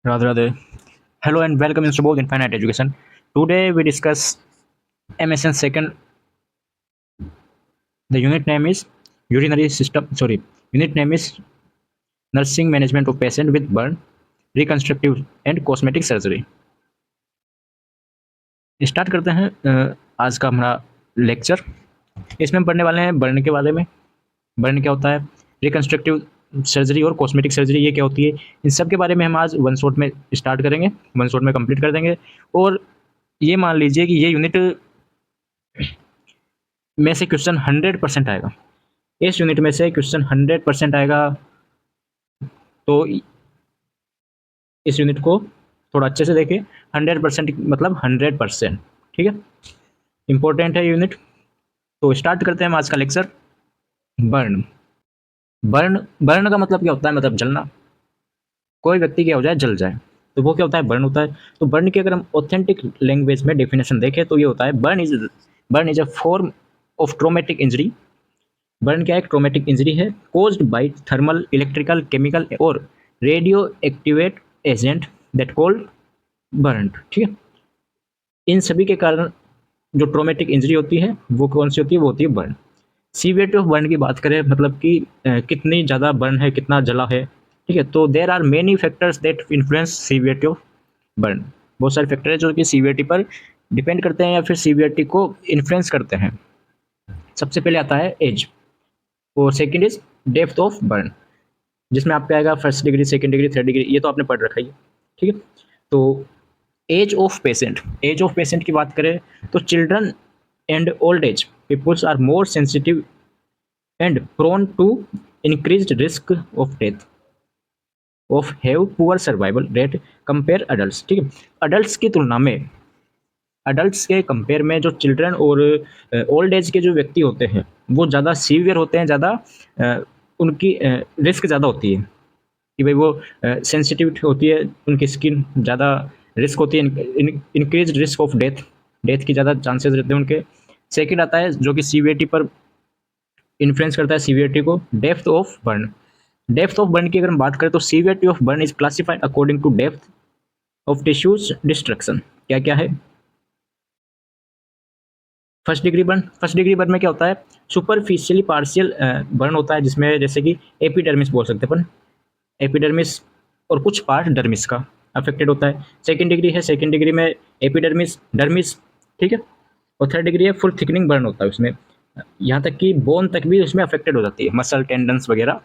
Radhe Radhe. Hello and welcome in Subodh Infinite Education. Today we discuss MSN second. The unit name is urinary system. Sorry, unit name is nursing management of patient with burn, reconstructive and cosmetic surgery. Start करते हैं आज का हमारा lecture. इसमें हम पढ़ने वाले हैं बर्न के बारे में। बर्न क्या होता है, रिकन्स्ट्रक्टिव सर्जरी और कॉस्मेटिक सर्जरी ये क्या होती है, इन सब के बारे में हम आज वन शॉट में स्टार्ट करेंगे, वन शॉट में कंप्लीट कर देंगे। और ये मान लीजिए कि ये यूनिट में से क्वेश्चन 100% आएगा। इस यूनिट में से क्वेश्चन 100% आएगा, तो इस यूनिट को थोड़ा अच्छे से देखें। 100% मतलब 100%, ठीक है, इंपॉर्टेंट है यूनिट। तो स्टार्ट करते हैं हम आज का लेक्चर। बर्न बर्न बर्न का मतलब क्या होता है, मतलब जलना। कोई व्यक्ति क्या हो जाए, जल जाए, तो वो क्या होता है, बर्न होता है। तो बर्न की अगर हम ऑथेंटिक लैंग्वेज में डेफिनेशन देखें तो ये होता है, burn is a form of traumatic injury. Burn क्या है, एक ट्रोमेटिक इंजरी है caused by thermal, electrical, chemical और radio activate agent that called burn, ठीक है। इन सभी के कारण जो ट्रोमेटिक इंजरी होती है वो कौन सी होती है, वो होती है बर्न। सीवियरिटी ऑफ बर्न की बात करें, मतलब कि कितनी ज़्यादा बर्न है, कितना जला है, ठीक है। तो there are many factors that influence severity of burn. बहुत सारे फैक्टर है जो कि सीवियरिटी पर डिपेंड करते हैं या फिर सीवियरिटी को इन्फ्लुएंस करते हैं। सबसे पहले आता है एज, और second is depth of burn, जिसमें आपका आएगा first degree, second degree, third degree, ये तो आपने पढ़ रखा ही है, ठीक है। तो age of patient, age of patient की बात करें तो children and old age peoples are more sensitive and prone to increased risk of death of have poor survival rate compare adults, ठीक है। अडल्ट्स की तुलना में, अडल्ट्स के कंपेयर में जो चिल्ड्रन और ओल्ड एज के जो व्यक्ति होते हैं वो ज़्यादा सीवियर होते हैं, ज़्यादा उनकी रिस्क ज़्यादा होती है कि भाई वो सेंसिटिव होती है, उनकी स्किन ज़्यादा रिस्क होती है, increase risk of death, death की ज़्यादा चांसेस रहते हैं उनके। सेकंड आता है जो कि सीवियरिटी पर इन्फ्लुएंस करता है, सीवियरिटी को, depth of burn. Depth of burn की अगर हम बात करें तो severity of burn is classified according to depth of tissues destruction. क्या क्या है, first degree burn. First degree burn में क्या होता है, सुपरफिशियली पार्शियल बर्न होता है, जिसमें जैसे कि एपिडर्मिस बोल सकते हैं अपन, एपिडर्मिस और कुछ पार्ट डर्मिस का अफेक्टेड होता है। सेकंड डिग्री है, सेकंड डिग्री में एपिडर्मिस, डर्मिस, ठीक है। और थर्ड डिग्री है फुल थिकनिंग बर्न होता है, उसमें यहाँ तक कि बोन तक भी उसमें अफेक्टेड हो जाती है, मसल, टेंडन्स वगैरह।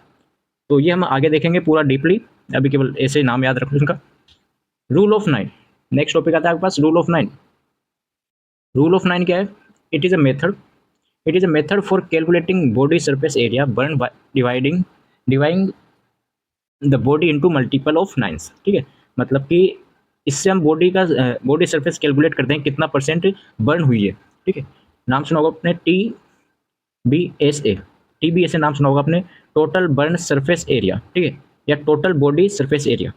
तो ये हम आगे देखेंगे पूरा डीपली, अभी केवल ऐसे नाम याद रखो इनका। रूल ऑफ 9, नेक्स्ट टॉपिक आता है आपके पास, रूल ऑफ 9। रूल ऑफ 9 क्या है, it is a method, it is a method for calculating body surface area burn by dividing the body into multiple of 9, ठीक है। मतलब कि इससे हम बॉडी सरफेस कैलकुलेट करते हैं कितना परसेंट बर्न हुई है, ठीक है। नाम सुना होगा आपने TBSA, TBSA नाम सुना होगा आपने, टोटल बर्न सरफेस एरिया, ठीक है, या टोटल बॉडी सरफेस एरिया,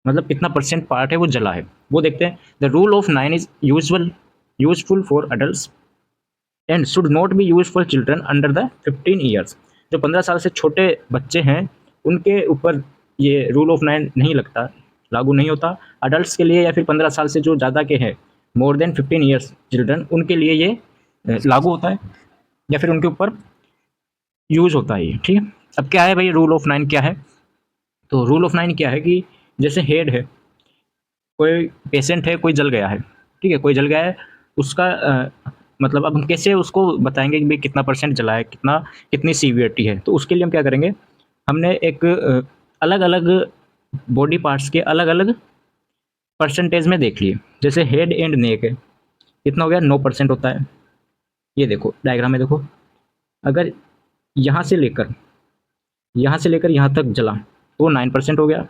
मतलब कितना परसेंट पार्ट है वो जला है, वो देखते हैं। The rule of 9 is useful for adult and should not be use for children under the 15 years. जो 15 साल से छोटे बच्चे हैं उनके ऊपर ये रूल ऑफ 9 नहीं लगता, लागू नहीं होता। अडल्ट के लिए या फिर 15 साल से जो ज़्यादा के हैं, मोर देन 15 ईयर्स चिल्ड्रन, उनके लिए ये लागू होता है या फिर उनके ऊपर यूज होता है ये, ठीक है। अब क्या है भाई रूल ऑफ 9 क्या है, तो रूल ऑफ 9 क्या है कि जैसे हेड है, कोई पेशेंट है, कोई जल गया है, ठीक है, कोई जल गया है, उसका मतलब अब हम कैसे उसको बताएंगे कि भाई कितना परसेंट जला है, कितनी सीवियरिटी है। तो उसके लिए हम क्या करेंगे, हमने एक अलग अलग बॉडी पार्ट्स के अलग अलग परसेंटेज में देख लिए। जैसे हेड एंड नेक है, कितना हो गया, 9% होता है। ये देखो डायग्राम में देखो, अगर यहाँ से लेकर यहाँ तक जला तो 9% हो गया,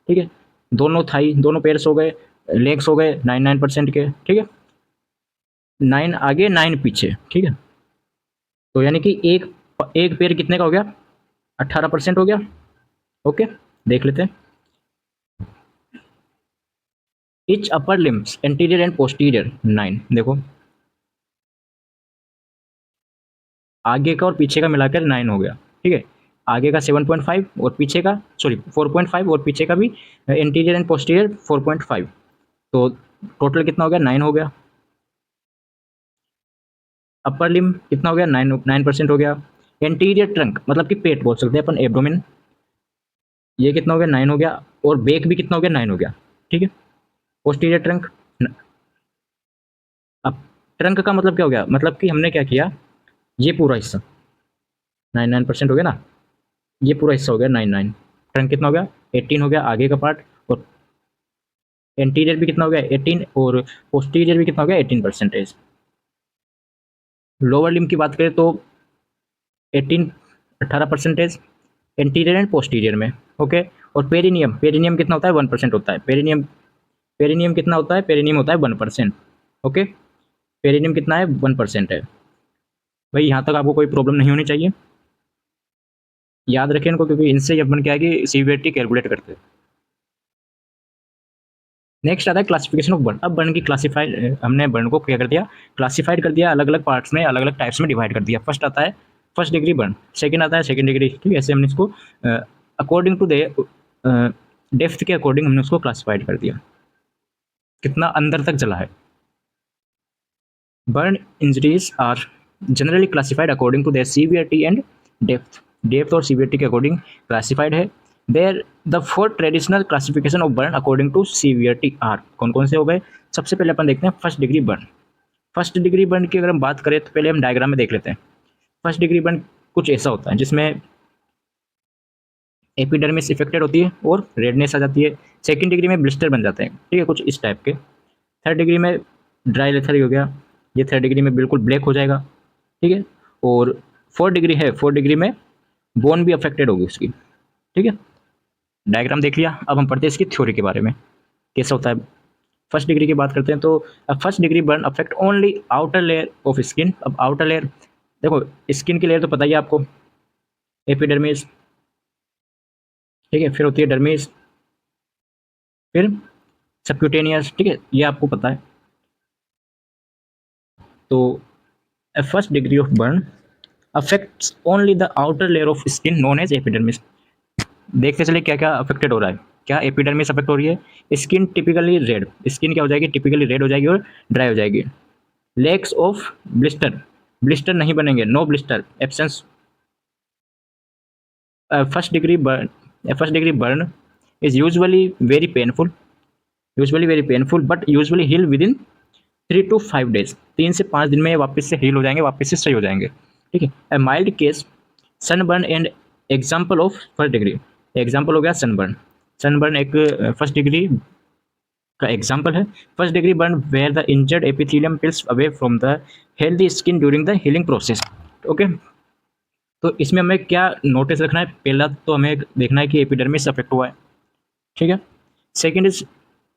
ठीक है। दोनों थाई, दोनों पेयर्स हो गए, लेग्स हो गए 9% के, ठीक है। 9 आगे 9 पीछे, ठीक है। तो यानी कि एक एक पेयर कितने का हो गया, 18% हो गया। ओके, देख लेते हैं। Etch upper limbs anterior and posterior 9, देखो आगे का और पीछे का मिलाकर 9 हो गया, ठीक है। आगे का 7.5 और पीछे का 4.5 और पीछे का भी इंटीरियर एंड पोस्टीरियर 4.5, तो टोटल कितना हो गया 9 हो गया। अपर लिम कितना हो गया 9% हो गया। एंटीरियर ट्रंक मतलब कि पेट बोल सकते हैं अपन, एब्डोमेन, ये कितना हो गया 9 हो गया। और बैक भी कितना हो गया 9 हो गया, ठीक है। पोस्टीरियर ट्रंक, अब ट्रंक का मतलब क्या हो गया, मतलब कि हमने क्या किया, ये पूरा हिस्सा 9% हो गया ना, ये पूरा हिस्सा हो गया 9। ट्रंक कितना हो गया 18 हो गया आगे का पार्ट, और एंटीरियर भी कितना हो गया 18, और पोस्टीरियर भी कितना हो गया 18%। लोअर लिम की बात करें तो 18% एंटीरियर एंड पोस्टीरियर में, ओके। और पेरिनियम, पेरिनियम कितना होता है 1% होता है। पेरिनियम, पेरिनियम कितना होता है, पेरिनियम होता है 1%, ओके। पेरिनियम कितना है 1% है। भाई यहाँ तक आपको कोई प्रॉब्लम नहीं होनी चाहिए, याद रखें इनको, क्योंकि इनसे अपन क्या है कि सीवियरिटी कैलकुलेट करते हैं। नेक्स्ट आता है क्लासिफिकेशन ऑफ बर्न। अब बर्न की क्लासिफाइड, हमने बर्न को क्या कर दिया, क्लासिफाइड कर दिया, अलग अलग पार्ट्स में, अलग अलग टाइप्स में डिवाइड कर दिया। फर्स्ट आता है फर्स्ट डिग्री बर्न, सेकंड आता है सेकंड डिग्री, ठीक है। ऐसे हमने इसको अकॉर्डिंग टू द डेप्थ के अकॉर्डिंग हमने उसको क्लासिफाइड कर दिया, कितना अंदर तक जला है। Burn injuries are generally classified according to their severity and depth, depth और सीवियरिटी के अकॉर्डिंग क्लासिफाइड है। There the 4 traditional classification of burn according to severity are, कौन कौन से हो गए। सबसे पहले अपन देखते हैं first degree burn. First degree burn की अगर हम बात करें तो पहले हम डायग्राम में देख लेते हैं। फर्स्ट डिग्री बर्न कुछ ऐसा होता है जिसमें एपिडर्मिस इफेक्टेड होती है और रेडनेस आ जाती है। सेकंड डिग्री में ब्लिस्टर बन जाते हैं, ठीक है, कुछ इस टाइप के। थर्ड डिग्री में ड्राई लेथरी हो गया, ये थर्ड डिग्री में बिल्कुल ब्लैक हो जाएगा, ठीक है। और फोर्थ डिग्री है, फोर्थ डिग्री में बोन भी अफेक्टेड होगी उसकी, ठीक है। डायग्राम देख लिया, अब हम पढ़ते हैं इसकी थ्योरी के बारे में, कैसा होता है। फर्स्ट डिग्री की बात करते हैं तो first degree burn affect only outer layer of skin. अब आउटर लेयर देखो, स्किन की लेयर तो पता ही है आपको, एपिडर्मिस, ठीक है, फिर होती है डर्मिस, फिर सबक्यूटेनियस, ठीक है, ये आपको पता है। तो first degree of burn affects only the outer layer of skin known as epidermis. देखते चले क्या क्या अफेक्टेड हो रहा है। क्या एपिडर्मिस अफेक्ट हो रही है, स्किन टिपिकली रेड, स्किन क्या हो जाएगी, टिपिकली रेड हो जाएगी और ड्राई हो जाएगी। लेग्स ऑफ ब्लिस्टर, ब्लिस्टर नहीं बनेंगे, no blister, absence. First degree burn is usually very painful but usually heal within 3 to 5 days, 3 से 5 दिन में वापस से हील हो जाएंगे, वापस से सही हो जाएंगे, ठीक है। A mild case sunburn and example of first degree, example हो गया सनबर्न। सनबर्न एक फर्स्ट डिग्री का एग्जाम्पल है। First degree burn where the injured epithelium peels away from the healthy skin during the healing process, okay. तो इसमें हमें क्या notice रखना है, पहला तो हमें देखना है कि एपिडर्मिस अफेक्ट हुआ है, ठीक है। Second is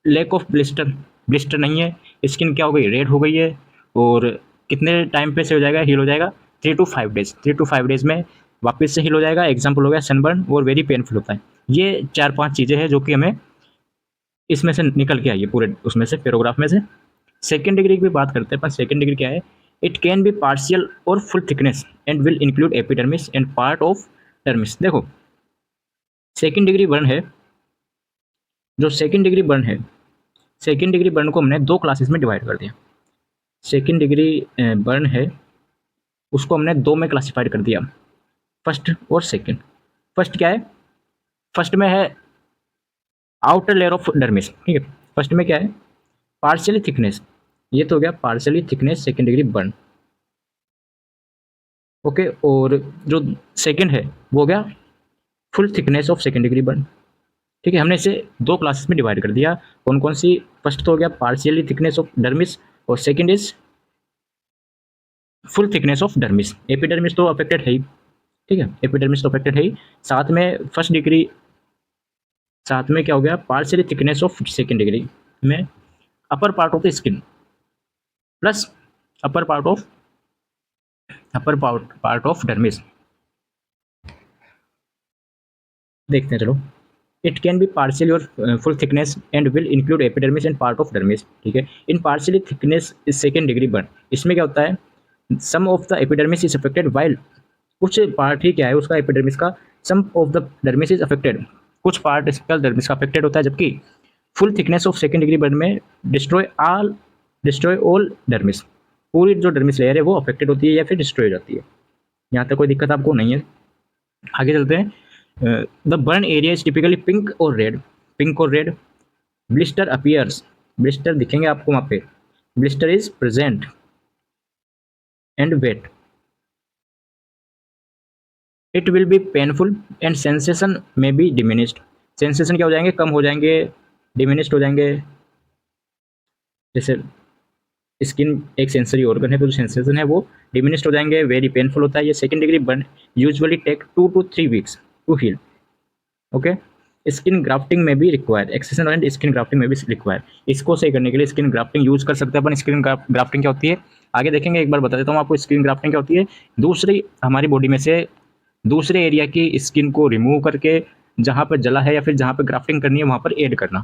lack of blister, blister नहीं है, स्किन क्या हो गई, रेड हो गई है, और कितने टाइम पे से हो जाएगा, हील हो जाएगा 3 to 5 days, 3 to 5 days में वापस से हील हो जाएगा। एग्जाम्पल हो गया सनबर्न, और वेरी पेनफुल होता है। ये 4-5 चीज़ें हैं जो कि हमें इसमें से निकल के आई है, पूरे उसमें से पैराग्राफ में से। सेकेंड डिग्री की बात करते हैं अपन, सेकेंड डिग्री क्या है, इट कैन बी पार्शियल और full thickness and will include epidermis and part of dermis. देखो सेकेंड डिग्री बर्न है, जो सेकेंड डिग्री बर्न है, सेकेंड डिग्री बर्न को हमने 2 क्लासेस में डिवाइड कर दिया। सेकेंड डिग्री बर्न है, उसको हमने 2 में क्लासिफाइड कर दिया, फर्स्ट और सेकेंड। फर्स्ट क्या है, फर्स्ट में है आउटर लेयर ऑफ डर्मिस, ठीक है। फर्स्ट में क्या है, पार्शियली थिकनेस, ये तो हो गया partially thickness second degree burn, okay. और जो सेकेंड है वो हो गया full thickness of second degree burn, ठीक है। हमने इसे 2 क्लासेस में डिवाइड कर दिया, कौन कौन सी। फर्स्ट तो हो गया पार्शियली थिकनेस ऑफ डर्मिस, और second is full thickness of dermis. Epidermis तो अफेक्टेड है ही, ठीक है, एपिडर्मिस तो अफेक्टेड है ही। साथ में फर्स्ट डिग्री, साथ में क्या हो गया, partially thickness of second degree में upper part of the skin plus upper part of dermis. देखते हैं चलो। इट कैन बी पार्शियल और full thickness and will include epidermis and part of dermis, ठीक है। In partially thickness is second degree burn, इसमें क्या होता है, some of the epidermis is affected while, कुछ पार्ट ही क्या है उसका एपिडर्मिस का some of the dermis is affected, कुछ पार्ट इसका डर्मिस का अफेक्टेड होता है, जबकि full thickness of second degree burn में डिस्ट्रॉय ऑल डर्मिस, पूरी जो डर्मिस लेयर है वो अफेक्टेड होती है या फिर डिस्ट्रॉय हो जाती है। यहाँ तक कोई दिक्कत आपको नहीं है। आगे चलते हैं। The burn area is typically pink और रेड, पिंक और रेड। ब्लिस्टर अपीयर्स, ब्लिस्टर दिखेंगे आपको वहाँ पे। Blister is present and wet. It will be painful and sensation may be diminished, sensation क्या हो जाएंगे, कम हो जाएंगे, डिमिनिश्ड हो जाएंगे। जैसे स्किन एक सेंसरी ऑर्गन है तो जो सेंसेशन है वो डिमिनिश्ड हो जाएंगे, वेरी पेनफुल होता है। ये second degree burn usually take 2 to 3 weeks to heal. Okay, skin grafting में भी require, excision and skin grafting में भी रिक्वायर। इसको सही करने के लिए स्किन ग्राफ्टिंग यूज कर सकते हैं अपन। स्किन ग्राफ्टिंग क्या होती है आगे देखेंगे, एक बार बता देता हूँ आपको। स्किन ग्राफ्टिंग क्या होती है, दूसरी हमारी बॉडी में से दूसरे एरिया की स्किन को रिमूव करके जहाँ पर जला है या फिर जहाँ पर ग्राफ्टिंग करनी है वहाँ पर ऐड करना।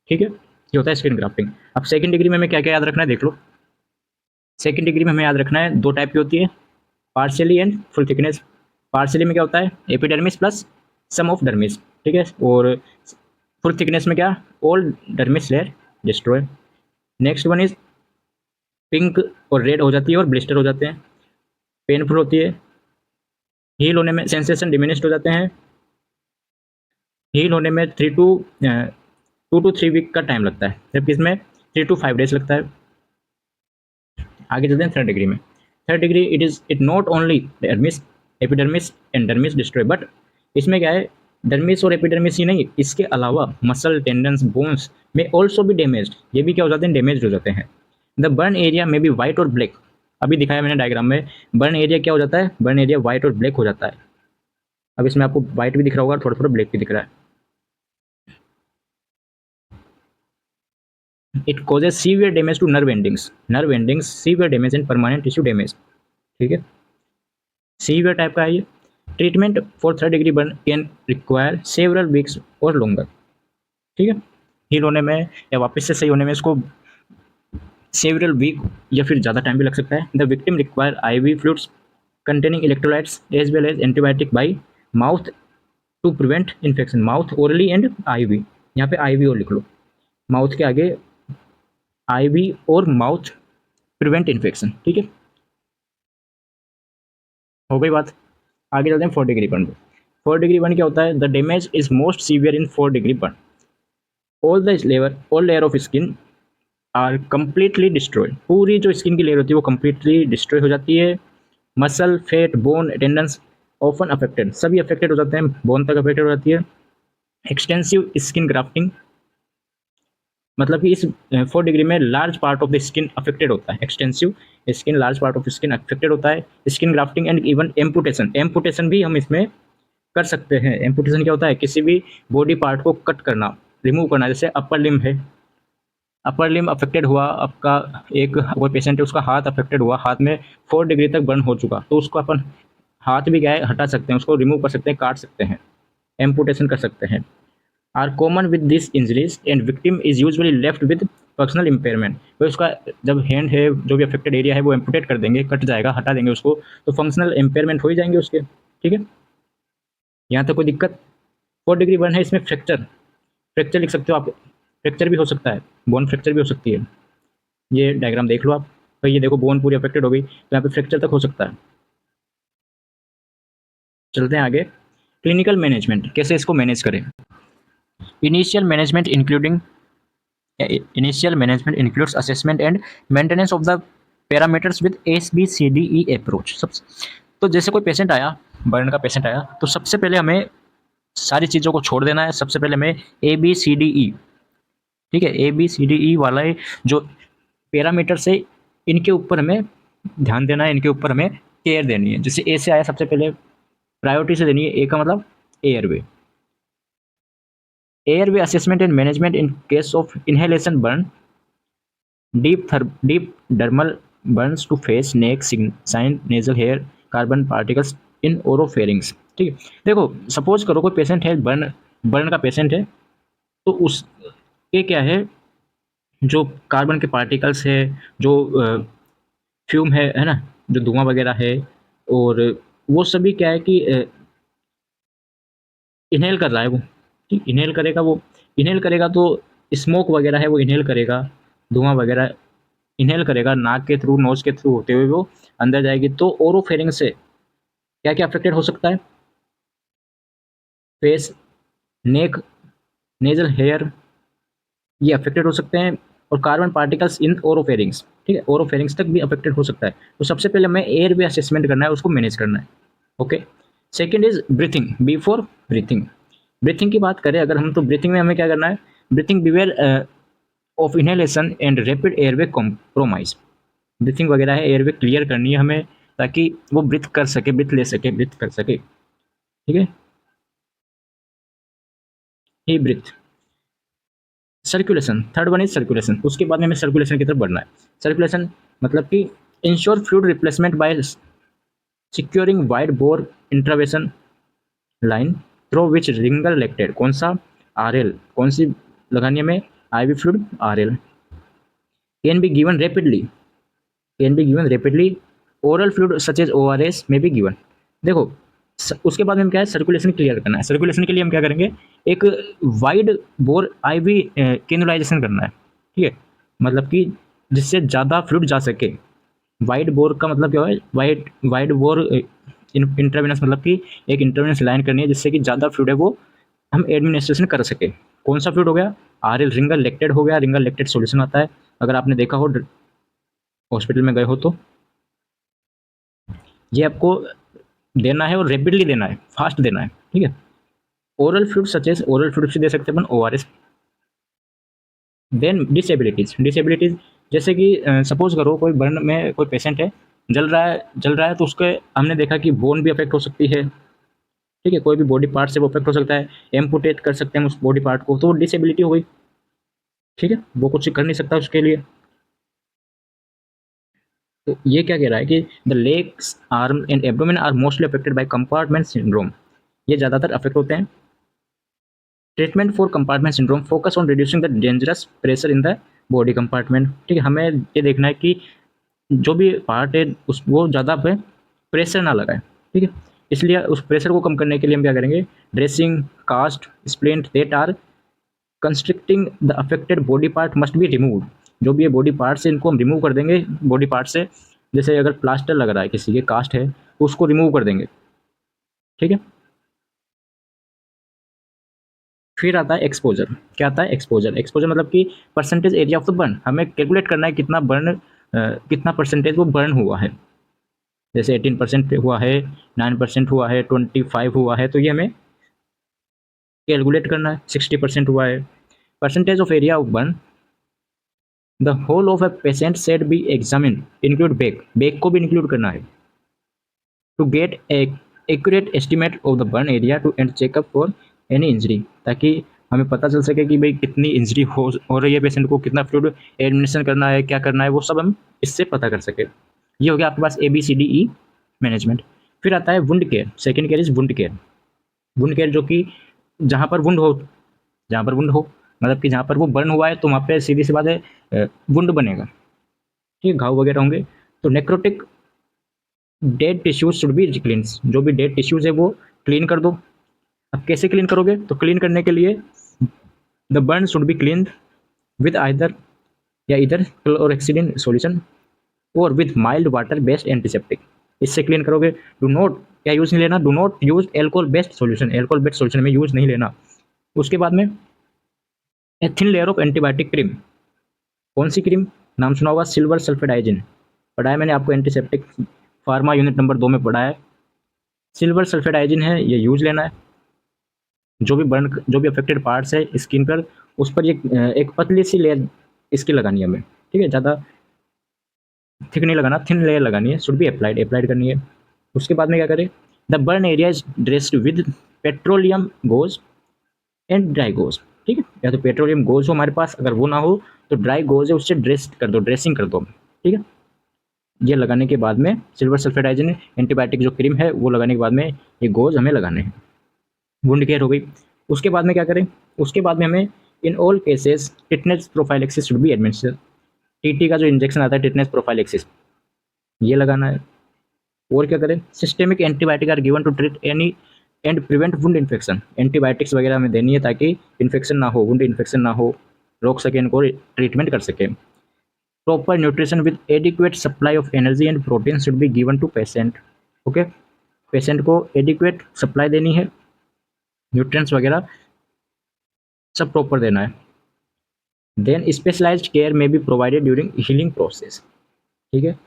ठीक है, ये होता है स्किन ग्राफ्टिंग। अब सेकंड डिग्री में हमें क्या क्या याद रखना है देख लो। सेकंड डिग्री में हमें याद रखना है दो टाइप की होती है, partially and full thickness. Partially में क्या होता है, epidermis plus some of dermis. ठीक है, और फुल थिकनेस में क्या, all dermis layer destroy. Next one is pink और रेड हो जाती है और ब्लिस्टर हो जाते हैं, पेनफुल होती है, हील होने में सेंसेशन डिमिनिश्ड हो जाते हैं, हील होने में 2 to 3 वीक का टाइम लगता है, जबकि इसमें 3 to 5 डेज लगता है। आगे चलते हैं थर्ड डिग्री में। Third degree it not only dermis epidermis and dermis destroy, but इसमें क्या है, डर्मिस और एपिडर्मिस ही नहीं, इसके अलावा मसल टेंडन्स बोन्स में ऑल्सो भी डैमेज्ड, ये भी क्या हो जाते हैं, डैमेज हो जाते हैं। द बर्न एरिया में भी वाइट और ब्लैक, अभी दिखाया मैंने डायग्राम में। बर्न एरिया क्या हो जाता है, बर्न एरिया वाइट और ब्लैक हो जाता है। अब इसमें आपको वाइट भी दिख रहा होगा, थोड़ा थोड़ा ब्लैक भी दिख रहा है। It causes severe damage to nerve endings, severe damage and permanent tissue damage. ठीक है, सीवियर टाइप का है ये। Treatment for third degree burn can require several weeks और लॉन्गर। ठीक है, हील होने में या वापस से सही होने में इसको सेवरल वीक या फिर ज़्यादा टाइम भी लग सकता है। The victim require IV fluids containing electrolytes as well as antibiotic by mouth to prevent infection, mouth orally and IV। यहाँ पे IV और लिख लो, माउथ के आगे IV और माउथ प्रिवेंट इन्फेक्शन। ठीक है, हो गई बात। आगे चलते हैं 4 डिग्री बर्न पे। 4 डिग्री बर्न क्या होता है, the damage is most severe in 4 degree burn. All layer of skin are completely destroyed, पूरी जो स्किन की लेयर होती है वो कंप्लीटली डिस्ट्रॉय हो जाती है। Muscle, fat, bone, tendons often affected, सभी अफेक्टेड हो जाते हैं, बोन तक अफेक्टेड हो जाती है। एक्सटेंसिव स्किन ग्राफ्टिंग, मतलब कि इस 4 डिग्री में large part of the skin affected होता है। Extensive skin, large part of skin affected होता है। Skin grafting and even amputation, amputation भी हम इसमें कर सकते हैं। एम्पुटेशन क्या होता है, किसी भी बॉडी पार्ट को कट करना, रिमूव करना। जैसे अपर लिम है, अपर लिम अफेक्टेड हुआ आपका, एक कोई पेशेंट है उसका हाथ अफेक्टेड हुआ, हाथ में 4 डिग्री तक बर्न हो चुका, तो उसको अपन हाथ भी क्या है हटा सकते हैं, उसको रिमूव कर सकते हैं, काट सकते हैं, एम्पुटेशन कर सकते हैं। Are common with this injuries and victim is usually left with personal impairment. तो उसका जब हैंड है, जो भी अफेक्टेड एरिया है वो एम्पुटेट कर देंगे, कट जाएगा, हटा देंगे उसको, तो फंक्शनल इम्पेयरमेंट हो ही जाएंगे उसके। ठीक है, यहाँ तक कोई दिक्कत। 4 डिग्री बर्न है, इसमें फ्रैक्चर, फ्रैक्चर लिख सकते हो आप, फ्रैक्चर भी हो सकता है, बोन फ्रैक्चर भी हो सकती है। ये डायग्राम देख लो आप, तो ये देखो बोन पूरी अफेक्टेड हो गई, तो यहाँ पे फ्रैक्चर तक हो सकता है। चलते हैं आगे, क्लिनिकल मैनेजमेंट, कैसे इसको मैनेज करें। Initial management includes assessment and maintenance of the parameters with ABCDE approach. सब, तो जैसे कोई पेशेंट आया, बर्न का पेशेंट आया, तो सबसे पहले हमें सारी चीज़ों को छोड़ देना है। सबसे पहले हमें ABCDE, ठीक है, ABCDE वाला जो पैरामीटर्स है इनके ऊपर हमें ध्यान देना है, इनके ऊपर हमें केयर देनी है। जैसे ए से आया, सबसे पहले प्रायोरिटी से देनी है। ए का मतलब airway, airway assessment and management in case of inhalation burn, deep dermal burns to face, neck, sign, nasal hair, carbon particles in oropharynx. ठीक है, देखो सपोज करो कोई पेशेंट है, बर्न का पेशेंट है, तो उसके क्या है, जो कार्बन के पार्टिकल्स है, जो फ्यूम है ना, जो धुआं वगैरह है, और वो सभी क्या है कि इनहेल कर रहा है वो, ठीक, इनहेल करेगा वो, इनहेल करेगा तो स्मोक वगैरह है वो इनहेल करेगा, धुआं वगैरह इनहेल करेगा, नाक के थ्रू, नोज के थ्रू होते हुए वो अंदर जाएगी। तो ओरोफेरिंग से क्या क्या अफेक्टेड हो सकता है? फेस, नेक, नेजल हेयर, ये अफेक्टेड हो सकते हैं। और कार्बन पार्टिकल्स इन ओरोफेरिंग्स, ठीक है, ओरोफेरिंग्स तक भी अफेक्टेड हो सकता है। तो सबसे पहले हमें एयर वे असेसमेंट करना है, उसको मैनेज करना है। Okay. Second is breathing, before breathing. Breathing की बात करें अगर हम, तो ब्रीथिंग में हमें क्या करना है? Breathing beware of inhalation and rapid airway compromise. Breathing वगैरह है, एयरवे क्लियर करनी है हमें, ताकि वो ब्रीथ कर सके, ब्रीथ ले सके, ब्रीथ कर सके, ठीक है। He breathe. Circulation, third one is circulation. उसके बाद में हमें सर्कुलेशन की तरफ बढ़ना है। सर्कुलेशन मतलब कि ensure fluid replacement by securing wide bore intravenous line through which ringer lactated. कौन सा? आरएल। कौन सी लगानी है हमें? IV fluid RL. Can be given rapidly, can be given rapidly. Oral fluid such as ORS में बी गिवन। देखो, उसके बाद में क्या है? सर्कुलेशन क्लियर करना है। सर्कुलेशन के लिए हम क्या करेंगे? एक वाइड बोर आईवी कैनुलाइजेशन करना है, ठीक है, मतलब कि जिससे ज़्यादा फ्लूइड जा सके। वाइड बोर का मतलब क्या है? वाइड वाइड बोर इंटरवेनस, मतलब कि एक इंटरवेनस लाइन करनी है जिससे कि ज़्यादा फ्लूइड है वो हम एडमिनिस्ट्रेशन कर सके। कौन सा फ्लूइड हो गया? आरएल, रिंगर लेक्टेड हो गया। रिंगर लेक्टेड सॉल्यूशन आता है, अगर आपने देखा हो, हॉस्पिटल में गए हो तो। ये आपको देना है और रेपिडली देना है, फास्ट देना है, ठीक है। Oral fluid such as, oral fluid से दे सकते हैं अपन ओआरएस। देन डिसेबिलिटीज, डिसेबिलिटीज जैसे कि सपोज करो कोई बर्न में कोई पेशेंट है, जल रहा है तो उसके हमने देखा कि बोन भी अफेक्ट हो सकती है, ठीक है, कोई भी बॉडी पार्ट से वो अफेक्ट हो सकता है, एम्पुटेट कर सकते हैं उस बॉडी पार्ट को, तो वो डिसेबिलिटी हो गई, ठीक है, वो कुछ कर नहीं सकता उसके लिए। तो ये क्या कह रहा है कि the legs, arm and abdomen are mostly affected by compartment syndrome. ये ज़्यादातर अफेक्ट होते हैं। Treatment for compartment syndrome focus on reducing the dangerous pressure in the body compartment, ठीक है, हमें ये देखना है कि जो भी पार्ट है उस वो ज़्यादा पे प्रेशर ना लगाए, ठीक है। इसलिए उस प्रेशर को कम करने के लिए हम क्या करेंगे? Dressing, cast, splint that are constricting the affected body part must be removed. जो भी ये बॉडी पार्ट्स है इनको हम रिमूव कर देंगे बॉडी पार्ट से। जैसे अगर प्लास्टर लग रहा है, किसी के कास्ट है, तो उसको रिमूव कर देंगे, ठीक है। फिर आता है एक्सपोजर। क्या आता है? एक्सपोजर। एक्सपोजर मतलब कि percentage area of the burn, हमें कैलकुलेट करना है कितना बर्न, कितना परसेंटेज वो बर्न हुआ है। जैसे 18% हुआ है, 9% हुआ है, 25 हुआ है, तो ये हमें कैलकुलेट करना है। 60% हुआ है। Percentage of area of burn, the whole of a patient should be examine include back, back को भी इंक्लूड करना है to get accurate estimate of the burn area to and checkup for any injury, ताकि हमें पता चल सके कि भाई कितनी इंजरी हो रही है पेशेंट को, कितना फ्लूइड एडमिनिस्ट्रेशन करना है, क्या करना है, वो सब हम इससे पता कर सके। ये हो गया आपके पास ABCDE मैनेजमेंट। फिर आता है wound care. Second care is wound care. Wound care जो कि जहाँ पर वुंड हो, जहाँ पर वुंड हो मतलब कि जहाँ पर वो बर्न हुआ है तो वहाँ पे सीधी सी बात है वुंड बनेगा, ठीक है, घाव वगैरह होंगे। तो necrotic dead tissues should be cleans, जो भी डेड टिश्यूज है वो क्लीन कर दो। अब कैसे क्लीन करोगे? तो क्लीन करने के लिए the burn should be clean with either, या इधर क्लोरेक्सिडिन सॉल्यूशन और with mild water based antiseptic, इससे क्लीन करोगे। डू नॉट, क्या यूज़ नहीं लेना? Do not use alcohol based solution, alcohol based solution में यूज़ नहीं लेना। उसके बाद में a thin layer of antibiotic cream. कौन सी क्रीम? नाम सुना होगा, सिल्वर सल्फेडाइजिन, पढ़ा है मैंने आपको, एंटीसेप्टिक फार्मा यूनिट नंबर 2 में पढ़ा है। सिल्वर सल्फेडाइजिन है, ये यूज लेना है। जो भी बर्न, जो भी अफेक्टेड पार्ट्स है स्किन पर, उस पर ये एक पतली सी लेयर इसकी लगानी है हमें, ठीक है, ज़्यादा थिक नहीं लगाना, थिन लेयर लगानी है, शुड बी अप्लाइड, अप्लाइड करनी है। उसके बाद में क्या करें? The burn area is dressed with petroleum goes and dry goes, ठीक है, या तो पेट्रोलियम गोज हो हमारे पास, अगर वो ना हो तो ड्राई गोज है उससे ड्रेस कर दो, ड्रेसिंग कर दो, ठीक है। ये लगाने के बाद में सिल्वर सल्फेडाइजिन एंटीबायोटिक जो क्रीम है वो लगाने के बाद में ये गोज हमें लगाने हैं। वुंड केयर हो गई। उसके बाद में क्या करें? उसके बाद में हमें in all cases tetanus prophylaxis should be administered. TT का जो इंजेक्शन आता है टिटनेस प्रोफाइलैक्सिस, ये लगाना है। और क्या करें? Systemic antibiotic are given to treat any and prevent wound infection, antibiotics वगैरह हमें देनी है ताकि इन्फेक्शन ना हो, वुंड इन्फेक्शन ना हो, रोक सके, इनको ट्रीटमेंट कर सके। Proper nutrition with adequate supply of energy and protein should be given to patient. Okay, patient को एडिक्वेट सप्लाई देनी है, न्यूट्रिएंट्स वगैरह सब प्रॉपर देना है। Then specialized care may be provided during healing process. ठीक है,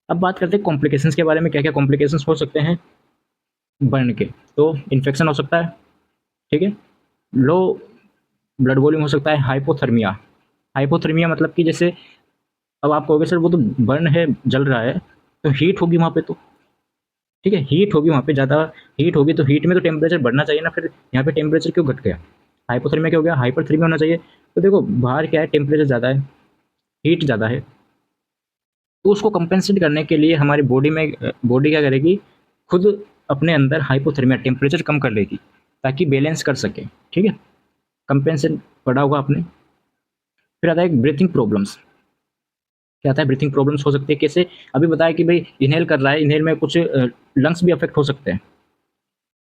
अब बात करते हैं कॉम्प्लिकेशंस के बारे में, क्या क्या कॉम्प्लिकेशंस हो सकते हैं बर्न के। तो इन्फेक्शन हो सकता है, ठीक है, लो ब्लड वॉल्यूम हो सकता है, हाइपोथर्मिया। हाइपोथर्मिया मतलब कि जैसे अब आप कहोगे सर वो तो बर्न है, जल रहा है, तो हीट होगी वहाँ पे, तो ठीक है, हीट होगी वहाँ पे, ज़्यादा हीट होगी, तो हीट में तो टेम्परेचर बढ़ना चाहिए ना, फिर यहाँ पे टेम्परेचर क्यों घट गया, हाइपोथर्मिया क्या हो गया, हाइपरथर्मिया होना चाहिए। तो देखो बाहर क्या है, टेम्परेचर ज़्यादा है, हीट ज़्यादा है, तो उसको कंपेंसेट करने के लिए हमारी बॉडी में, बॉडी क्या करेगी, खुद अपने अंदर हाइपोथर्मिया टेम्परेचर कम कर लेगी ताकि बैलेंस कर सके। ठीक है, कंपेंसेट पड़ा होगा आपने। फिर आता है ब्रीथिंग प्रॉब्लम्स। क्या आता है, ब्रीथिंग प्रॉब्लम्स हो सकती है, कैसे, अभी बताया कि भाई इनहेल कर रहा है, इनहेल में कुछ लंग्स भी अफेक्ट हो सकते हैं,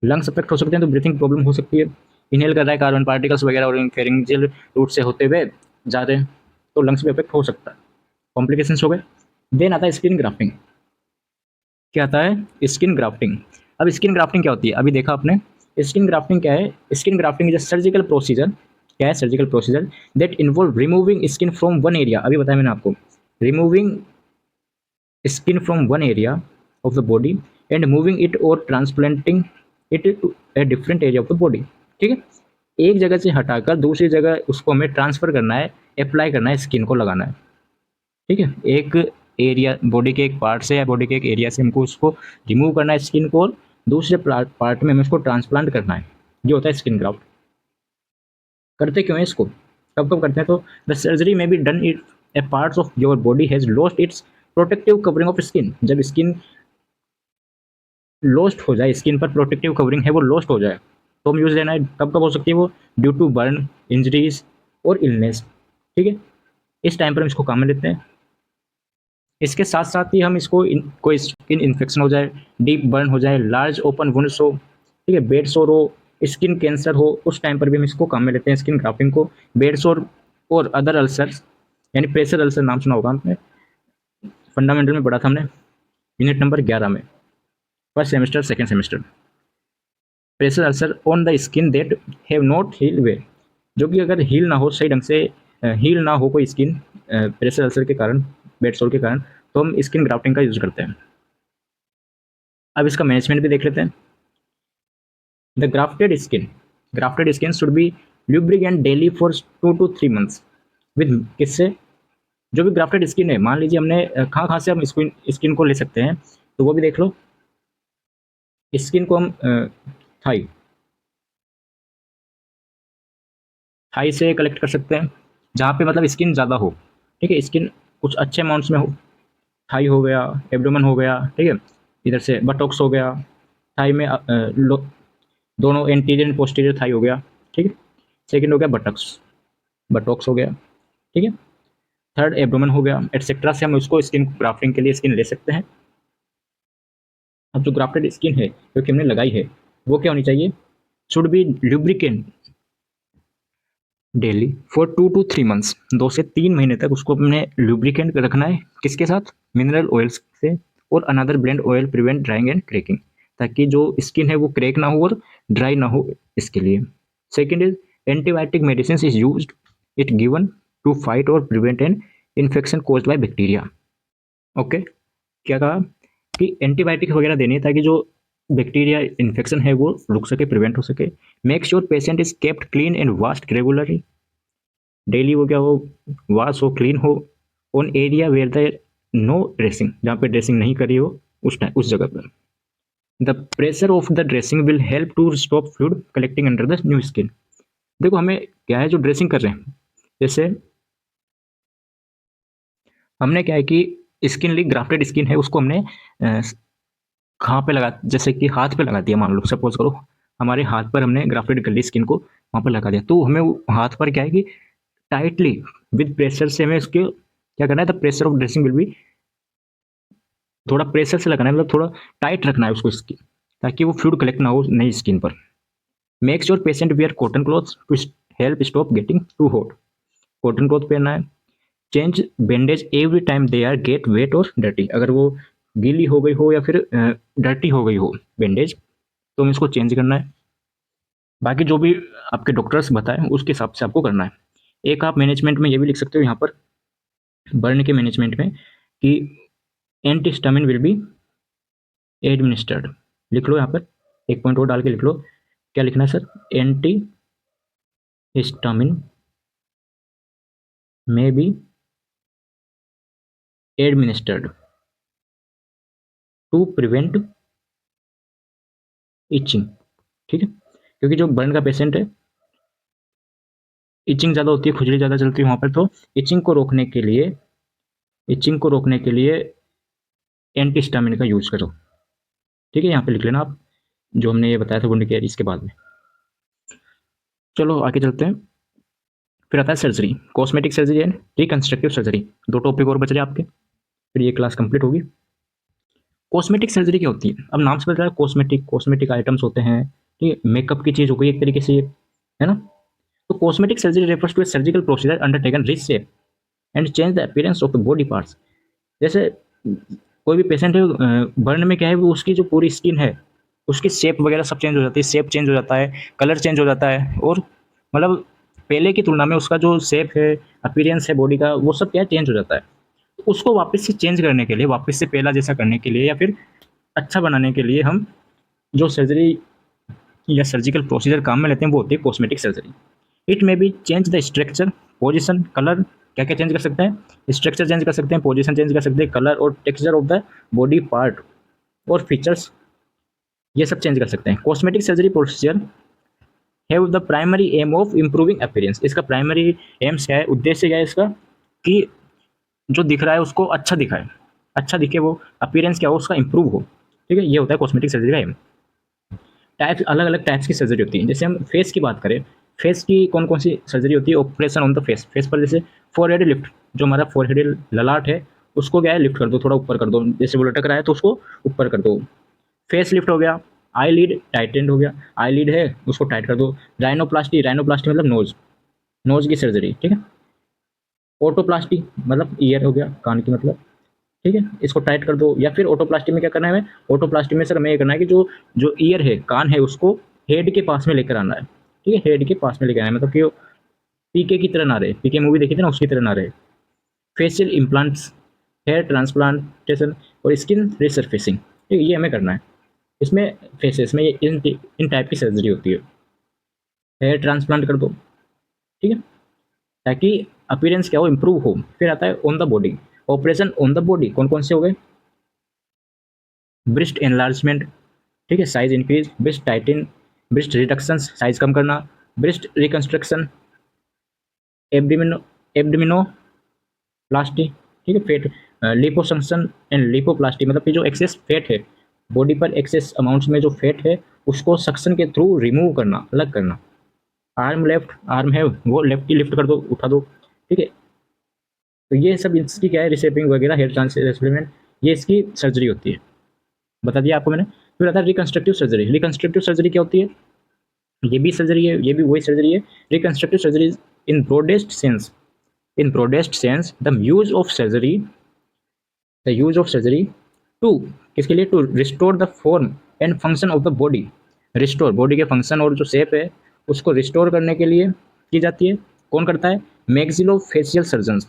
लंग्स अफेक्ट हो सकते हैं, तो ब्रीथिंग प्रॉब्लम हो सकती है। इनहेल कर रहा है, कार्बन पार्टिकल्स वगैरह और फेरिंजियल रूट से होते हुए जा रहे हैं, तो लंग्स भी अफेक्ट हो सकता है, कॉम्प्लिकेशंस हो गए। देन आता है स्किन ग्राफ्टिंग। क्या आता है, स्किन ग्राफ्टिंग। अब स्किन ग्राफ्टिंग क्या होती है, अभी देखा आपने, स्किन ग्राफ्टिंग क्या है, skin grafting is a surgical procedure. क्या है, surgical procedure that involve removing skin from one area, अभी बताया मैंने आपको, removing skin from one area of the body and moving it or transplanting it to a different area of the body। ठीक है, एक जगह से हटाकर दूसरी जगह उसको हमें ट्रांसफर करना है, अप्लाई करना है, स्किन को लगाना है। ठीक है, एक एरिया, बॉडी के एक पार्ट से या बॉडी के एक एरिया से हमको उसको रिमूव करना है स्किन को, और दूसरे पार्ट में हमें उसको ट्रांसप्लांट करना है, ये होता है स्किन ग्राफ्ट। करते क्यों है इसको, कब कब करते हैं, तो द सर्जरी में be done it A parts of your body has lost its protective covering of skin. जब स्किन लॉस्ट हो जाए, स्किन पर प्रोटेक्टिव कवरिंग है वो लॉस्ट हो जाए, तो हम यूज़ लेना है, कब कब हो सकती है वो, ड्यू टू बर्न, इंजरीज और इलनेस। ठीक है, इस टाइम पर हम इसको काम में लेते हैं। इसके साथ साथ ही हम इसको कोई स्किन इन्फेक्शन हो जाए, डीप बर्न हो जाए, लार्ज ओपन वुंड्स हो, ठीक है, बेड सोर हो, स्किन कैंसर हो, उस टाइम पर भी हम इसको काम में लेते हैं, स्किन ग्राफ्टिंग को। बेड सोर और अदर अल्सर्स, यानी प्रेशर अल्सर, नाम सुना होगा आपने, फंडामेंटल में पढ़ा था हमने, यूनिट नंबर 11 में, first semester second semester. Pressure ulcer on the skin that have not heal way, जो कि अगर हील ना हो, सही ढंग से हील ना हो कोई स्किन प्रेशर अल्सर के कारण, बेड सोर के कारण, तो हम स्किन ग्राफ्टिंग का यूज़ करते हैं। अब इसका मैनेजमेंट भी देख लेते हैं। The grafted skin should be lubricant daily for 2 to 3 months with, किससे, जो भी ग्राफ्टेड स्किन है, मान लीजिए हमने कहाँ कहाँ से हम स्किन को ले सकते हैं, तो वो भी देख लो। स्किन को हम थाई थाई से कलेक्ट कर सकते हैं, जहाँ पे मतलब स्किन ज़्यादा हो। ठीक है, स्किन कुछ अच्छे अमाउंट्स में हो, थाई हो गया, एब्डोमेन हो गया, ठीक है, इधर से बटॉक्स हो गया, थाई में दोनों एंटीरियर एंड पोस्टीरियर थाई हो गया। ठीक है, सेकंड हो गया बटक्स, बटॉक्स हो गया। ठीक है, थर्ड एब्डोमेन हो गया, एटसेट्रा से हम उसको स्किन ग्राफ्टिंग के लिए स्किन ले सकते हैं। अब जो ग्राफ्टेड स्किन है जो कि हमने लगाई है, वो क्या होनी चाहिए, should be lubricant daily for 2 to 3 months, 2 से 3 महीने तक उसको अपने लुब्रिकेंट रखना है, किसके साथ, मिनरल ऑयल्स से, और another blend oil prevent drawing and cracking, ताकि जो स्किन है वो क्रैक ना हो और ड्राई ना हो, इसके लिए। Second is antibiotic medicine is use it given to fight और prevent an infection cause by bacteria. Okay, क्या कहा कि एंटीबायोटिक वगैरह देनी है ताकि जो बैक्टीरिया इन्फेक्शन है वो रुक सके, प्रिवेंट हो सके। Make sure patient is kept clean and washed regularly, daily वो क्या हो, वॉश हो, क्लीन हो, on area where the no dressing, जहाँ पे ड्रेसिंग नहीं करी हो उस टाइम, उस जगह पर। The pressure of the dressing will help to stop fluid collecting under the new skin. देखो हमें क्या है, जो ड्रेसिंग कर रहे हैं, जैसे हमने क्या है कि स्किन ली, ग्राफ्टेड स्किन है, उसको हमने कहाँ पे लगा, जैसे कि हाथ पे लगा दिया, मान लो सपोज करो हमारे हाथ पर हमने ग्राफ्टेड कर ली स्किन को, वहाँ पर लगा दिया, तो हमें हाथ पर क्या है कि टाइटली विद प्रेशर से हमें उसके क्या करना है, the pressure of dressing will be, थोड़ा प्रेशर से लगाना है, मतलब थोड़ा टाइट रखना है उसको, इसकी ताकि वो फ्लूइड कलेक्ट ना हो नई स्किन पर। Make sure patient wear cotton cloth to help stop getting too hot. Cotton cloth पहनना है। Change bandage every time they are get wet और डर्टी। अगर वो गीली हो गई हो या फिर डर्टी हो गई हो बैंडेज, तो हमें इसको चेंज करना है। बाकी जो भी आपके डॉक्टर्स बताएं उसके हिसाब से आपको करना है। एक आप मैनेजमेंट में ये भी लिख सकते हो यहाँ पर, बर्न के मैनेजमेंट में, कि एंटीस्टामिन विल बी एडमिनिस्टर्ड। लिख लो यहाँ पर, एक पॉइंट और डाल के लिख लो। क्या लिखना है sir? Antihistamine may be administered to prevent itching. ठीक है, क्योंकि जो बर्न का पेशेंट है, इचिंग ज़्यादा होती है, खुजली ज़्यादा चलती है वहाँ पर, तो इचिंग को रोकने के लिए एंटीस्टामिन का यूज करो। ठीक है, यहाँ पे लिख लेना आप जो हमने ये बताया था वुंड केयर इसके बाद में। चलो आगे चलते हैं। फिर आता है surgery, cosmetic surgery and reconstructive surgery. दो टॉपिक और बच रहे आपके, फिर ये क्लास कंप्लीट होगी। कॉस्मेटिक सर्जरी क्या होती है? अब नाम से पता है, कॉस्मेटिक आइटम्स होते हैं, ठीक है, मेकअप की चीज़ हो गई एक तरीके से ये, है ना। तो cosmetic surgery refers to a surgical procedure undertaken reshape and change the appearance of the body parts. जैसे कोई भी पेशेंट है, बर्न में क्या है, वो उसकी जो पूरी स्किन है उसकी शेप वगैरह सब चेंज हो जाती है, शेप चेंज हो जाता है, कलर चेंज हो जाता है, और मतलब पहले की तुलना में उसका जो शेप है, अपीयरेंस है बॉडी का, वो सब क्या है, चेंज हो जाता है। उसको वापस से चेंज करने के लिए, वापस से पहला जैसा करने के लिए, या फिर अच्छा बनाने के लिए हम जो सर्जरी या सर्जिकल प्रोसीजर काम में लेते हैं वो होती है cosmetic surgery. It may be change the structure, position, colour. क्या क्या चेंज कर सकते हैं? स्ट्रक्चर चेंज कर सकते हैं, पोजिशन चेंज कर सकते हैं, कलर और texture of the body part और फीचर्स, ये सब चेंज कर सकते हैं। Cosmetic surgery procedure have the primary aim of improving appearance. इसका प्राइमरी एम्स क्या है, उद्देश्य क्या है इसका, कि जो दिख रहा है उसको अच्छा दिखाए, अच्छा दिखे, वो अपीयरेंस क्या हो उसका इंप्रूव हो। ठीक है, ये होता है कॉस्मेटिक सर्जरी का एम। टाइप्स, अलग अलग टाइप्स की सर्जरी होती है। जैसे हम फेस की बात करें, फेस की कौन कौन सी सर्जरी होती है? Operation on the face, face पर जैसे फोरहेड लिफ्ट, जो हमारा फोरहेड ललाट है उसको क्या है, लिफ्ट कर दो, थोड़ा ऊपर कर दो, जैसे वो लटक रहा है तो उसको ऊपर कर दो, फेस लिफ्ट हो गया। आई लीड टाइटेंड हो गया, आई लीड है उसको टाइट कर दो। राइनोप्लास्टी, राइनोप्लास्टी मतलब नोज, नोज की सर्जरी। ठीक है, ऑटोप्लास्टी मतलब ईयर हो गया, कान की मतलब। ठीक है, इसको टाइट कर दो। या फिर ऑटोप्लास्टी में क्या करना है हमें? ऑटोप्लास्टी में सर हमें ये करना है कि जो जो ईयर है, कान है, उसको हेड के पास में लेकर आना है। ठीक है, हेड के पास में लेकर आना है, मतलब कि पीके की तरह ना रहे, पीके मूवी देखी थी ना, उसकी तरह ना रहे। फेशियल इम्प्लांट्स, हेयर ट्रांसप्लांटेशन और स्किन रिसर्फेसिंग, ठीक है, ये हमें करना है। इसमें फेसेस में ये इन टाइप की सर्जरी होती है। हेयर ट्रांसप्लांट कर दो, ठीक है, ताकि अपीयरेंस क्या हो, इम्प्रूव हो। फिर आता है on the body, operation on the body कौन कौन से हो गए? ब्रेस्ट एनलार्जमेंट, ठीक है, size increase, breast tightening, breast reduction, size कम करना, ब्रेस्ट रिकंस्ट्रक्शन, एब्डिमिनो एब्डिमिनोप्लास्टी, ठीक है, फेट लिपोसक्शन एंड लिपोप्लास्टी, मतलब कि जो एक्सेस फैट है बॉडी पर, एक्सेस अमाउंट्स में जो फैट है उसको सक्शन के थ्रू रिमूव करना, अलग करना। आर्म, लेफ्ट आर्म है वो लेफ्ट की लिफ्ट कर दो, उठा दो। ठीक है, तो ये सब इसकी क्या है, रिशेपिंग वगैरह, हेयर ट्रांसप्लांट, ये इसकी सर्जरी होती है, बता दिया आपको मैंने। फिर आता है रिकंस्ट्रक्टिव सर्जरी। रिकंस्ट्रक्टिव सर्जरी क्या होती है? ये भी सर्जरी है, ये भी वही सर्जरी है। Reconstructive surgery in broadest sense, in broadest sense the use of surgery to, किसके लिए? To restore the form and function of the body. Restore, body के फंक्शन और जो शेप है उसको रिस्टोर करने के लिए की जाती है। कौन करता है? Maxillo facial surgeon,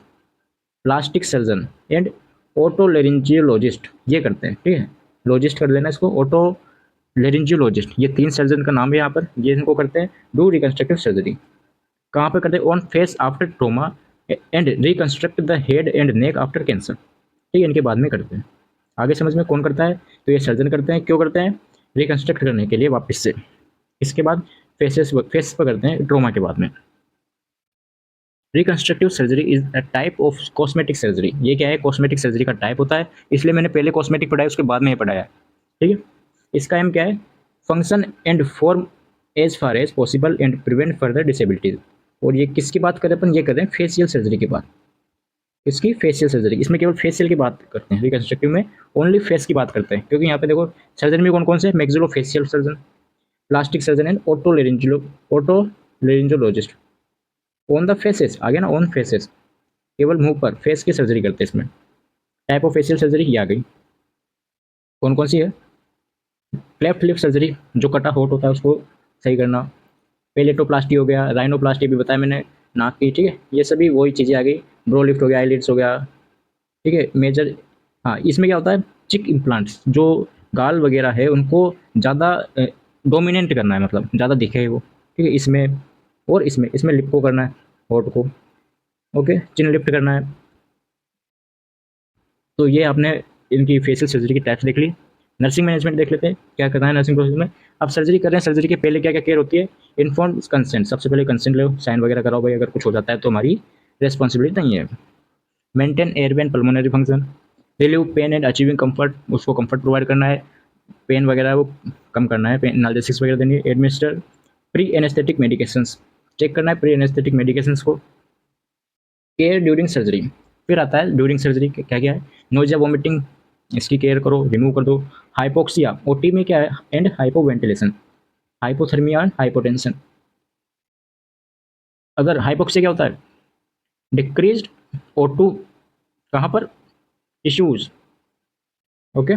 plastic surgeon and otolaryngologist, ये करते हैं। ठीक है, लॉजिस्ट कर लेना इसको, ओटो लेरिंजियोलॉजिस्ट, ये तीन सर्जन का नाम है यहाँ पर, ये इनको करते हैं डू रिकंस्ट्रक्टिव सर्जरी। कहाँ पे करते हैं? On face after trauma and reconstruct the head and neck after cancer. ठीक है, इनके बाद में करते हैं। आगे समझ में कौन करता है? तो ये सर्जन करते हैं। क्यों करते हैं? रिकंस्ट्रक्ट करने के लिए वापस से। इसके बाद फेस पर करते हैं ट्रोमा के बाद में। Reconstructive surgery is a type of cosmetic surgery. ये क्या है? कॉस्मेटिक सर्जरी का टाइप होता है, इसलिए मैंने पहले कॉस्मेटिक पढ़ाया उसके बाद में ये पढ़ाया। ठीक है, इसका एम क्या है? Function and form as far as possible and prevent further disabilities. और ये किसकी बात करें अपन? ये कर रहे हैं फेशियल सर्जरी की बात। इसकी फेशियल सर्जरी, इसमें केवल फेशियल की बात करते हैं, रिकंस्ट्रक्टिव में ओनली फेस की बात करते हैं, क्योंकि यहाँ पे देखो सर्जन में कौन कौन से, maxillofacial surgeon, plastic surgeon and otolaryngologist on the faces, आ गया ना, ऑन फेसेस, केवल मुंह पर फेस की सर्जरी करते हैं इसमें। टाइप ऑफ फेशियल सर्जरी ये आ गई, कौन कौन सी है, क्लेफ्ट लिप सर्जरी, जो कटा होट होता है उसको सही करना, पेलेटोप्लास्टी हो गया, राइनोप्लास्टी भी बताया मैंने, नाक की, ठीक है, ये सभी वही चीज़ें आ गई, ब्रो लिफ्ट हो गया, आईलिड्स हो गया, ठीक है, मेजर। हाँ, इसमें क्या होता है, चिक इम्प्लांट्स, जो गाल वगैरह है उनको ज़्यादा डोमिनेंट करना है, मतलब ज़्यादा दिखे वो, ठीक है, इसमें और इसमें लिप को करना है, होट को, ओके, चिन लिफ्ट करना है। तो ये आपने इनकी फेशियल सर्जरी की टाइप्स देख ली। नर्सिंग मैनेजमेंट देख लेते हैं, क्या करना है नर्सिंग प्रोसेस में। अब सर्जरी कर रहे हैं, सर्जरी के पहले क्या क्या केयर होती है, इन्फॉर्म कंसेंट, सबसे पहले कंसेंट लो, साइन वगैरह कराओ भाई, अगर कुछ हो जाता है तो हमारी रिस्पॉन्सिबिलिटी नहीं है। Maintain air and pulmonary function, relieve pain and achieving comfort, उसको कंफर्ट प्रोवाइड करना है, पेन वगैरह वो कम करना है, पेन एनाल्जेसिक्स वगैरह देनी है, administer pre anaesthetic medications, check करना है प्री एनेस्थेटिक मेडिकेशंस को, केयर ड्यूरिंग सर्जरी, फिर आता है ड्यूरिंग सर्जरी क्या क्या है, नोजिया वोमिटिंग, इसकी केयर करो, रिमूव कर दो, हाइपोक्सिया, ओटी में क्या है, and hypoventilation, hypothermia and hypotension. अगर हाइपोक्सिया क्या होता है, डिक्रीज्ड O2, कहाँ पर, टिश्यूज, ओके।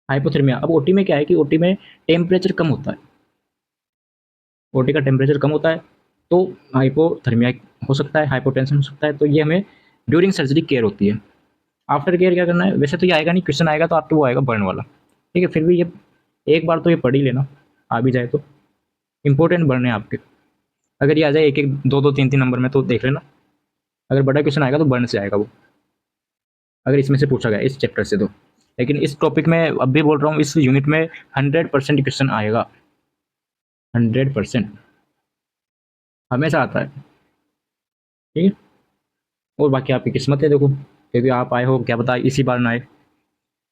हाइपोथर्मिया, अब ओटी में क्या है कि ओटी में टेम्परेचर कम होता है, ओटी का टेम्परेचर कम होता है, तो हाइपोथर्मिया हो सकता है, हाइपोटेंशन हो सकता है, तो ये हमें ड्यूरिंग सर्जरी केयर होती है। आफ्टर केयर क्या करना है, वैसे तो ये आएगा नहीं, क्वेश्चन आएगा तो आपको वो आएगा बर्न वाला, ठीक है, फिर भी ये एक बार तो ये पढ़ ही लेना, आ भी जाए तो, इंपॉर्टेंट बर्न है आपके, अगर ये आ जाए एक एक दो दो तीन तीन नंबर में तो देख लेना, अगर बड़ा क्वेश्चन आएगा तो बर्न से आएगा वो, अगर इसमें से पूछा गया इस चैप्टर से तो। लेकिन इस टॉपिक में अब भी बोल रहा हूँ, इस यूनिट में 100% क्वेश्चन आएगा, 100% हमेशा आता है, ठीक है। और बाकी आपकी किस्मत है, देखो, क्योंकि आप आए हो, क्या पता इसी बार ना आए।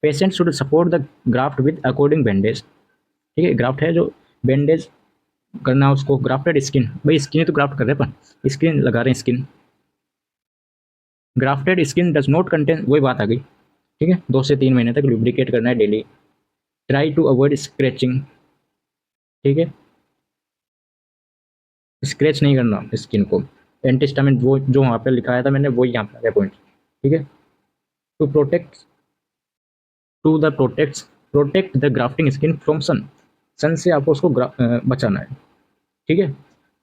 Patient should support the graft with according bandage, ठीक है, ग्राफ्ट है जो बैंडेज करना, उसको ग्राफ्टेड स्किन, भाई स्किन तो ग्राफ्ट कर रहे हैं, पर स्किन लगा रहे हैं, skin grafted skin does not contain, वही बात आ गई, ठीक है, 2 से 3 महीने तक लुब्रिकेट करना है daily, try to avoid scratching, ठीक है, स्क्रैच नहीं करना स्किन को, एंटीस्टामिन वो जो वहाँ पे लिखाया था मैंने, वो यहाँ पे आ गया पॉइंट, ठीक है, to protect to the protect the grafting skin from sun, sun से आपको उसको बचाना है, ठीक है।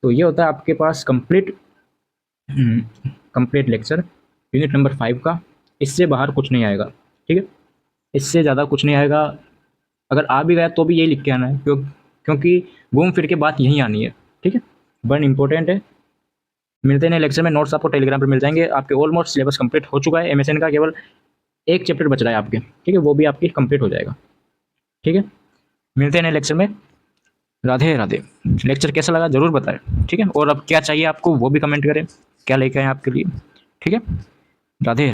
तो ये होता है आपके पास कंप्लीट लेक्चर यूनिट नंबर 5 का, इससे बाहर कुछ नहीं आएगा, ठीक है, इससे ज़्यादा कुछ नहीं आएगा, अगर आ भी गया तो भी यही लिख के आना है, क्योंकि घूम फिर के बात यहीं आनी है, ठीक है, बर्न इंपॉर्टेंट है। मिलते हैं लेक्चर में, नोट्स आपको टेलीग्राम पर मिल जाएंगे, आपके ऑलमोस्ट सिलेबस कंप्लीट हो चुका है, एमएसएन का केवल एक चैप्टर बच रहा है आपके, ठीक है, वो भी आपकी कंप्लीट हो जाएगा, ठीक है। मिलते हैं नए लेक्चर में, राधे राधे। लेक्चर कैसा लगा ज़रूर बताएं, ठीक है, और अब क्या चाहिए आपको वो भी कमेंट करें, क्या लेके आए आपके लिए, ठीक है, राधे।